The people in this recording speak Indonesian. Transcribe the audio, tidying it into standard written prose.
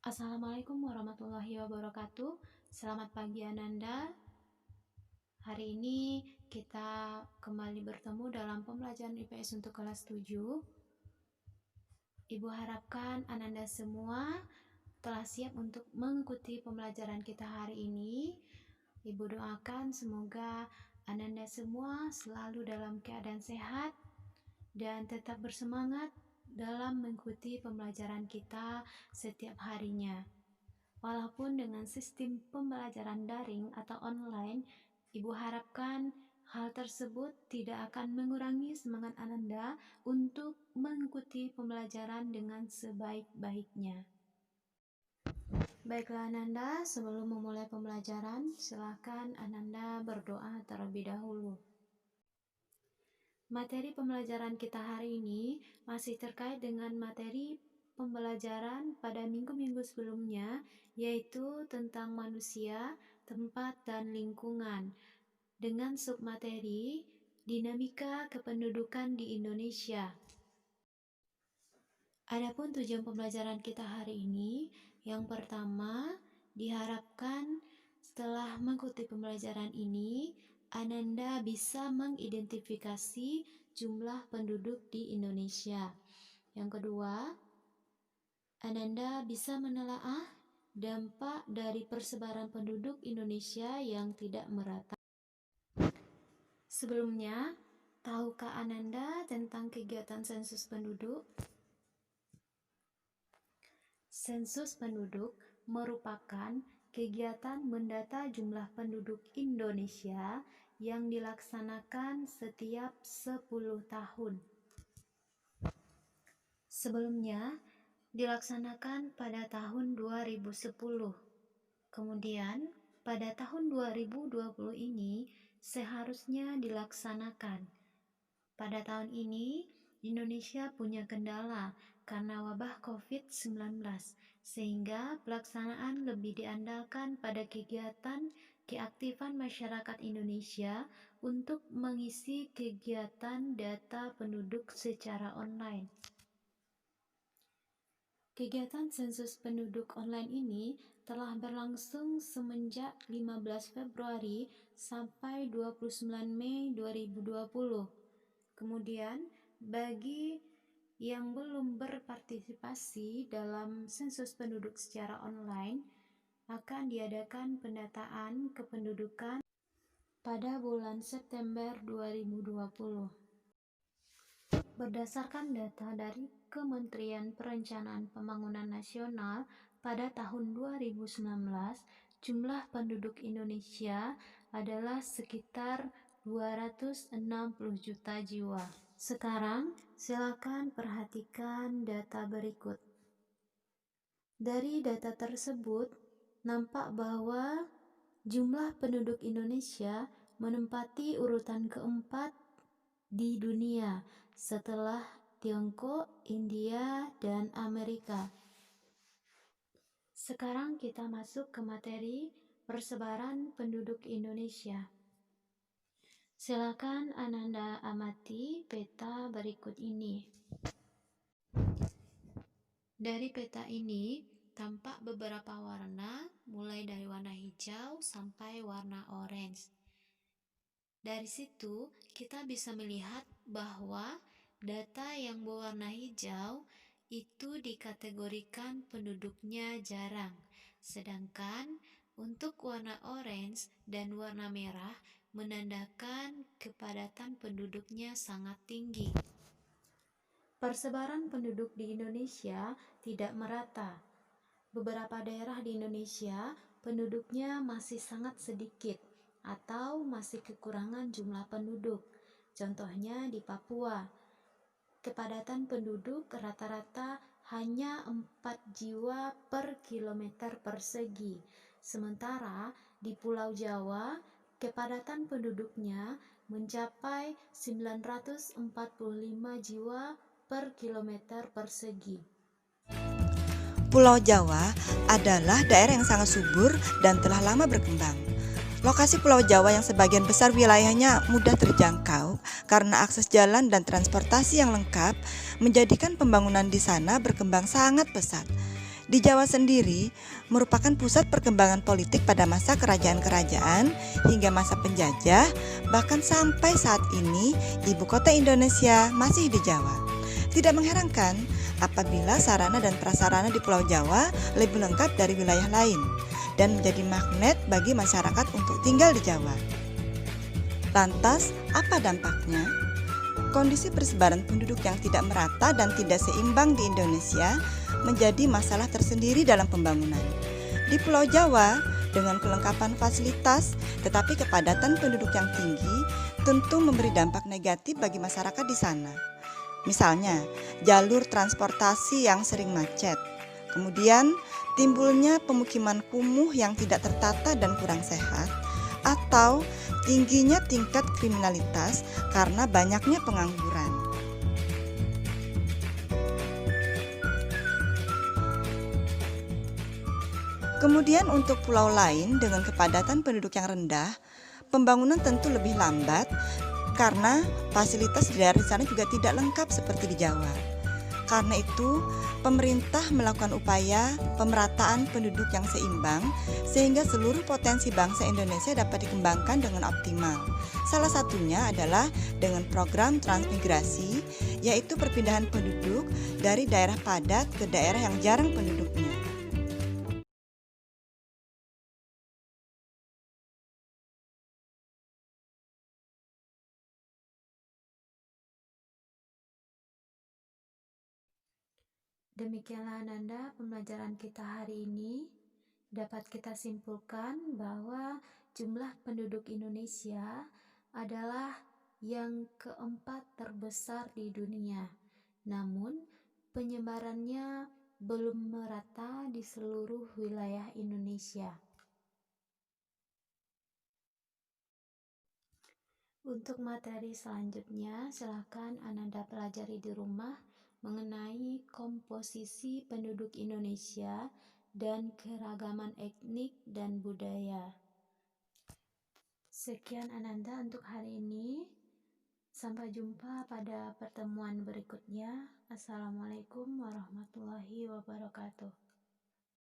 Assalamualaikum warahmatullahi wabarakatuh. Selamat pagi Ananda. Hari ini kita kembali bertemu dalam pembelajaran IPS untuk kelas 7. Ibu harapkan Ananda semua telah siap untuk mengikuti pembelajaran kita hari ini. Ibu doakan semoga Ananda semua selalu dalam keadaan sehat dan tetap bersemangat dalam mengikuti pembelajaran kita setiap harinya. Walaupun dengan sistem pembelajaran daring atau online, Ibu harapkan hal tersebut tidak akan mengurangi semangat Ananda untuk mengikuti pembelajaran dengan sebaik-baiknya. Baiklah Ananda, sebelum memulai pembelajaran, silakan Ananda berdoa terlebih dahulu. Materi pembelajaran kita hari ini masih terkait dengan materi pembelajaran pada minggu-minggu sebelumnya, yaitu tentang manusia, tempat, dan lingkungan, dengan submateri dinamika kependudukan di Indonesia. Adapun tujuan pembelajaran kita hari ini, yang pertama, diharapkan setelah mengikuti pembelajaran ini, Ananda bisa mengidentifikasi jumlah penduduk di Indonesia. Yang kedua, Ananda bisa menelaah dampak dari persebaran penduduk Indonesia yang tidak merata. Sebelumnya, tahukah Ananda tentang kegiatan sensus penduduk? Sensus penduduk merupakan kegiatan mendata jumlah penduduk Indonesia yang dilaksanakan setiap 10 tahun. Sebelumnya dilaksanakan pada tahun 2010. Kemudian pada tahun 2020 ini seharusnya dilaksanakan. Pada tahun ini Indonesia punya kendala karena wabah COVID-19, sehingga pelaksanaan lebih diandalkan pada kegiatan keaktifan masyarakat Indonesia untuk mengisi kegiatan data penduduk secara online. Kegiatan sensus penduduk online ini telah berlangsung semenjak 15 Februari sampai 29 Mei 2020. Kemudian, bagi yang belum berpartisipasi dalam sensus penduduk secara online, akan diadakan pendataan kependudukan pada bulan September 2020. Berdasarkan data dari Kementerian Perencanaan Pembangunan Nasional pada tahun 2019, jumlah penduduk Indonesia adalah sekitar 260 juta jiwa. Sekarang, silakan perhatikan data berikut. Dari data tersebut, nampak bahwa jumlah penduduk Indonesia menempati urutan keempat di dunia setelah Tiongkok, India, dan Amerika. Sekarang kita masuk ke materi persebaran penduduk Indonesia. Silakan Ananda amati peta berikut ini. Dari peta ini tampak beberapa warna, mulai dari warna hijau sampai warna orange. Dari situ kita bisa melihat bahwa data yang berwarna hijau itu dikategorikan penduduknya jarang, sedangkan untuk warna orange dan warna merah menandakan kepadatan penduduknya sangat tinggi. Persebaran penduduk di Indonesia tidak merata. Beberapa daerah di Indonesia penduduknya masih sangat sedikit atau masih kekurangan jumlah penduduk. Contohnya di Papua, kepadatan penduduk rata-rata hanya 4 jiwa per kilometer persegi. Sementara di Pulau Jawa, kepadatan penduduknya mencapai 945 jiwa per kilometer persegi. Pulau Jawa adalah daerah yang sangat subur dan telah lama berkembang. Lokasi Pulau Jawa yang sebagian besar wilayahnya mudah terjangkau karena akses jalan dan transportasi yang lengkap menjadikan pembangunan di sana berkembang sangat pesat. Di Jawa sendiri merupakan pusat perkembangan politik pada masa kerajaan-kerajaan hingga masa penjajah, bahkan sampai saat ini ibu kota Indonesia masih di Jawa. Tidak mengherankan apabila sarana dan prasarana di Pulau Jawa lebih lengkap dari wilayah lain dan menjadi magnet bagi masyarakat untuk tinggal di Jawa. Lantas, apa dampaknya? Kondisi persebaran penduduk yang tidak merata dan tidak seimbang di Indonesia menjadi masalah tersendiri dalam pembangunan. Di Pulau Jawa, dengan kelengkapan fasilitas tetapi kepadatan penduduk yang tinggi tentu memberi dampak negatif bagi masyarakat di sana. Misalnya, jalur transportasi yang sering macet. Kemudian, timbulnya pemukiman kumuh yang tidak tertata dan kurang sehat, atau tingginya tingkat kriminalitas karena banyaknya pengangguran. Kemudian untuk pulau lain dengan kepadatan penduduk yang rendah, pembangunan tentu lebih lambat karena fasilitas di daerah sana juga tidak lengkap seperti di Jawa. Karena itu, pemerintah melakukan upaya pemerataan penduduk yang seimbang sehingga seluruh potensi bangsa Indonesia dapat dikembangkan dengan optimal. Salah satunya adalah dengan program transmigrasi, yaitu perpindahan penduduk dari daerah padat ke daerah yang jarang penduduknya. Demikianlah Ananda pembelajaran kita hari ini. Dapat kita simpulkan bahwa jumlah penduduk Indonesia adalah yang keempat terbesar di dunia. Namun, penyebarannya belum merata di seluruh wilayah Indonesia. Untuk materi selanjutnya, silakan Ananda pelajari di rumah mengenai komposisi penduduk Indonesia dan keragaman etnik dan budaya. Sekian Ananda untuk hari ini. Sampai jumpa pada pertemuan berikutnya. Assalamualaikum warahmatullahi wabarakatuh.